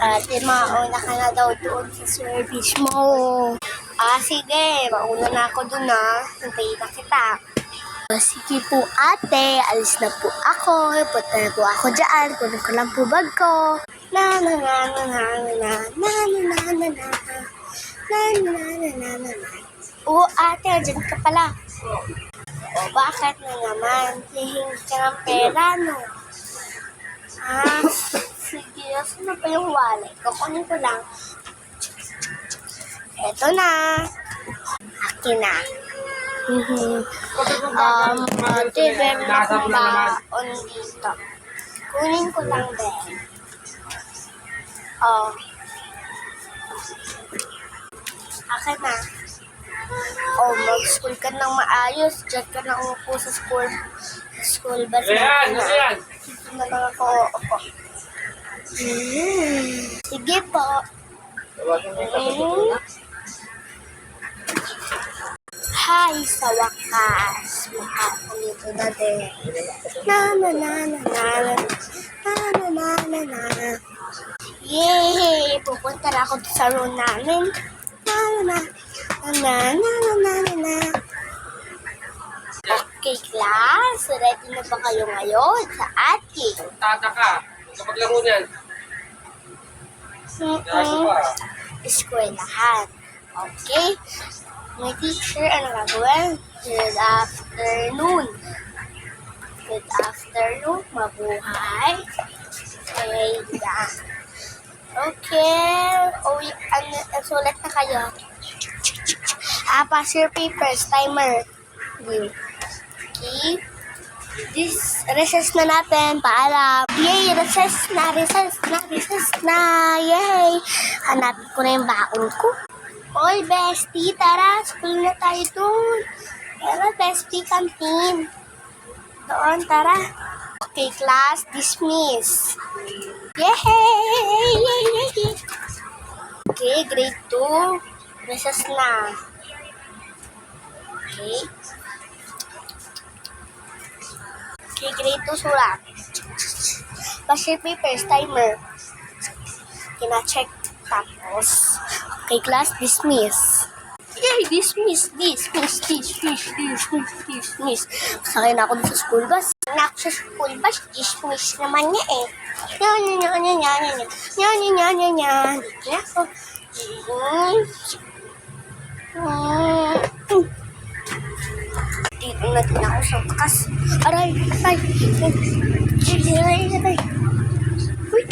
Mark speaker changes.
Speaker 1: Ate, mauna ka na daw doon sa service mo. Sige. Mauna na ako doon Hintayin na kita. Sige po ate, alis na po ako. Punta na po ako dyan. Kunin ko lang po bag ko. Na na na na na na na na na na na na na na. Oo ate, dyan ka pala. Bakit na naman? Hihingi ka ng pera, no? Sige. Saan na pa yung wallet? Kukunin ko lang. Eto na. Akin na. Ate, meron akong baon dito. Kunin ko lang din. Akin na. Mag-school ka ng maayos. Diyan ka na umupo sa school bus na. Dito na lang ako. Opo. Sige po. Hi, sa wakas. Makakalito na din. Na na na na na na na na na na. Yay! Pupunta na ako sa room namin. Na na na na na na na na na. Okay, class. Ready na ba kayo ngayon sa ating?
Speaker 2: Tata ka. Kapag laro niyan.
Speaker 1: Eskwelahan. Okay? My teacher, ano gagawin? Good afternoon. Good afternoon. Mabuhay. Okay. Sulat na kayo. Pass your papers. Timer. Okay. This, recess na natin. Paalam. Yay! Recess na. Yay! Hanapin ko na yung baon ko. Oy, bestie, tara. School na tayo dun. Tara, bestie, canteen. Doon, tara. Okay, class, dismiss. Yay! Okay, grade 2. Recess na. Okay. Okay, grade 2 sulat. Pass your papers, timer. Kina-check. Tapos, okay, class, dismiss. Yay, dismiss. Sakay na ako dun sa school bus. Dismiss naman niya eh. Yan. Dito na din ako sa wakas. Aray. Wait.